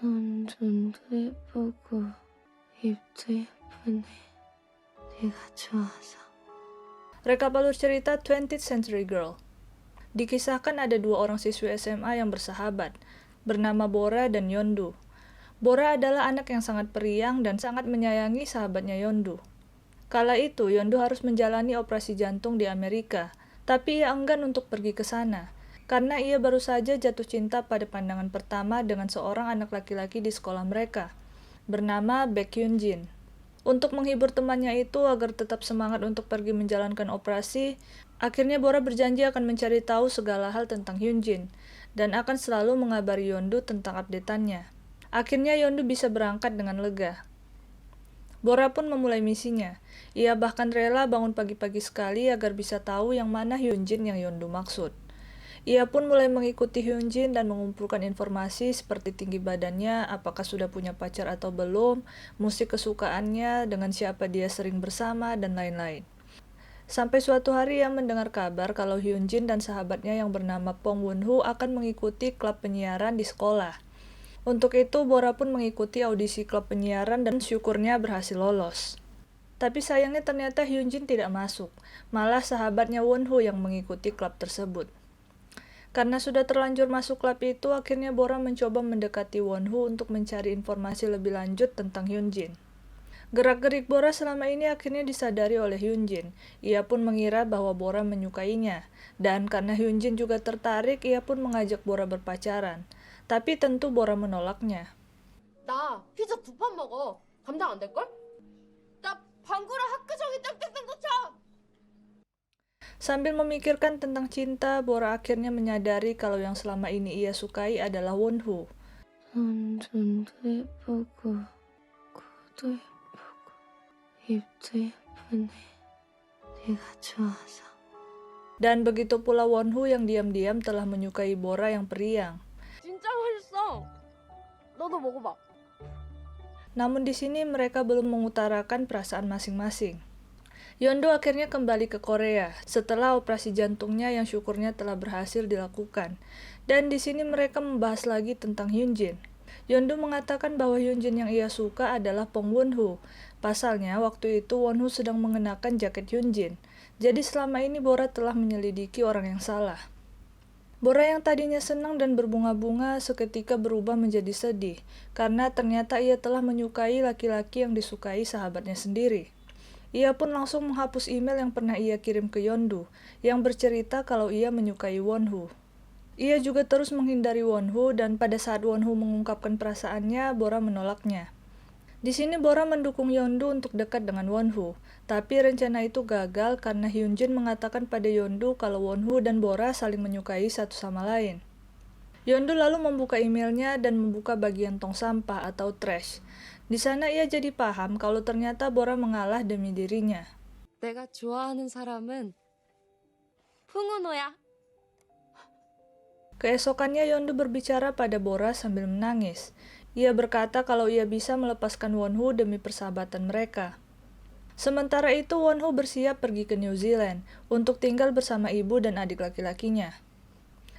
눈도 예쁘고 입도 예쁘네. 네가 좋아서. Reka alur cerita 20th Century Girl. Dikisahkan ada dua orang siswi SMA yang bersahabat, bernama Bora dan Yondu. Bora adalah anak yang sangat periang dan sangat menyayangi sahabatnya Yondu. Kala itu, Yondu harus menjalani operasi jantung di Amerika, tapi ia enggan untuk pergi ke sana, karena ia baru saja jatuh cinta pada pandangan pertama dengan seorang anak laki-laki di sekolah mereka, bernama Baek Hyun-jin. Untuk menghibur temannya itu agar tetap semangat untuk pergi menjalankan operasi, akhirnya Bora berjanji akan mencari tahu segala hal tentang Hyunjin, dan akan selalu mengabari Yondu tentang update-annya. Akhirnya Yondu bisa berangkat dengan lega. Bora pun memulai misinya. Ia bahkan rela bangun pagi-pagi sekali agar bisa tahu yang mana Hyunjin yang Yondu maksud. Ia pun mulai mengikuti Hyunjin dan mengumpulkan informasi seperti tinggi badannya, apakah sudah punya pacar atau belum, musik kesukaannya, dengan siapa dia sering bersama, dan lain-lain. Sampai suatu hari ia mendengar kabar kalau Hyunjin dan sahabatnya yang bernama Pong Won-ho akan mengikuti klub penyiaran di sekolah. Untuk itu, Bora pun mengikuti audisi klub penyiaran dan syukurnya berhasil lolos. Tapi sayangnya ternyata Hyunjin tidak masuk, malah sahabatnya Won-ho yang mengikuti klub tersebut. Karena sudah terlanjur masuk klub itu, akhirnya Bora mencoba mendekati Won-ho untuk mencari informasi lebih lanjut tentang Hyunjin. Gerak-gerik Bora selama ini akhirnya disadari oleh Hyunjin. Ia pun mengira bahwa Bora menyukainya, dan karena Hyunjin juga tertarik, ia pun mengajak Bora berpacaran. Tapi tentu Bora menolaknya. 나 피자 2판 먹어. 감당 안 될걸? 나 방구랑 학교정이 땡땡땡 쫓아. Sambil memikirkan tentang cinta, Bora akhirnya menyadari kalau yang selama ini ia sukai adalah Won-ho. 눈도 예쁘고 코도 예쁘고 입도 예쁘네. 네가 좋아서. Dan begitu pula Won-ho yang diam-diam telah menyukai Bora yang periang. 진짜 맛있어. 너도 먹어봐. Namun di sini mereka belum mengutarakan perasaan masing-masing. Yondu akhirnya kembali ke Korea setelah operasi jantungnya yang syukurnya telah berhasil dilakukan. Dan di sini mereka membahas lagi tentang Hyunjin. Yondu mengatakan bahwa Hyunjin yang ia suka adalah Pong Won-ho. Pasalnya, waktu itu Won-ho sedang mengenakan jaket Hyunjin. Jadi selama ini Bora telah menyelidiki orang yang salah. Bora yang tadinya senang dan berbunga-bunga seketika berubah menjadi sedih, karena ternyata ia telah menyukai laki-laki yang disukai sahabatnya sendiri. Ia pun langsung menghapus email yang pernah ia kirim ke Yondu, yang bercerita kalau ia menyukai Won-ho. Ia juga terus menghindari Won-ho, dan pada saat Won-ho mengungkapkan perasaannya, Bora menolaknya. Di sini Bora mendukung Yondu untuk dekat dengan Won-ho, tapi rencana itu gagal karena Hyunjin mengatakan pada Yondu kalau Won-ho dan Bora saling menyukai satu sama lain. Yondu lalu membuka emailnya dan membuka bagian tong sampah atau trash. Di sana ia jadi paham kalau ternyata Bora mengalah demi dirinya. 내가 좋아하는 사람은 흥은호야. Keesokannya Yondu berbicara pada Bora sambil menangis. Ia berkata kalau ia bisa melepaskan Won-ho demi persahabatan mereka. Sementara itu Won-ho bersiap pergi ke New Zealand untuk tinggal bersama ibu dan adik laki-lakinya.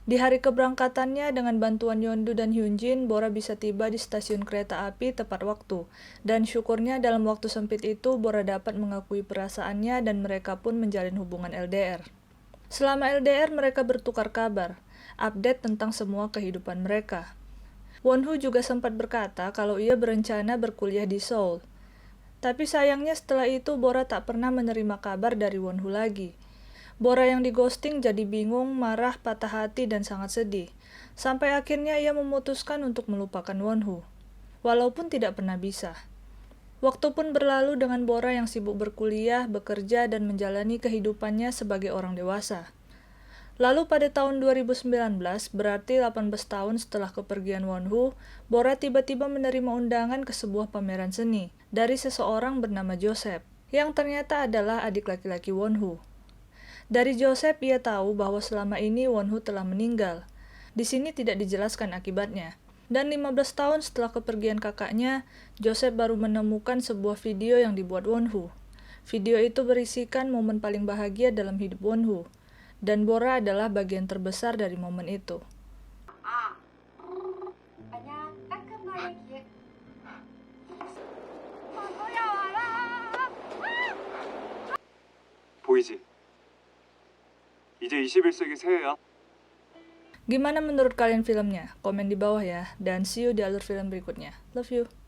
Di hari keberangkatannya, dengan bantuan Yondu dan Hyunjin, Bora bisa tiba di stasiun kereta api tepat waktu. Dan syukurnya dalam waktu sempit itu, Bora dapat mengakui perasaannya dan mereka pun menjalin hubungan LDR. Selama LDR, mereka bertukar kabar, update tentang semua kehidupan mereka. Won-ho juga sempat berkata kalau ia berencana berkuliah di Seoul. Tapi sayangnya setelah itu, Bora tak pernah menerima kabar dari Won-ho lagi. Bora yang di-ghosting jadi bingung, marah, patah hati, dan sangat sedih. Sampai akhirnya ia memutuskan untuk melupakan Won-ho. Walaupun tidak pernah bisa. Waktu pun berlalu dengan Bora yang sibuk berkuliah, bekerja, dan menjalani kehidupannya sebagai orang dewasa. Lalu pada tahun 2019, berarti 18 tahun setelah kepergian Won-ho, Bora tiba-tiba menerima undangan ke sebuah pameran seni dari seseorang bernama Joseph, yang ternyata adalah adik laki-laki Won-ho. Dari Joseph ia tahu bahwa selama ini Won-ho telah meninggal. Di sini tidak dijelaskan akibatnya. Dan 15 tahun setelah kepergian kakaknya, Joseph baru menemukan sebuah video yang dibuat Won-ho. Video itu berisikan momen paling bahagia dalam hidup Won-ho. Dan Bora adalah bagian terbesar dari momen itu. 안녕, 따끔하게 보이지? 이제 21세기 새해야. Gimana menurut kalian filmnya? Komen di bawah ya, dan see you di alur film berikutnya. Love you.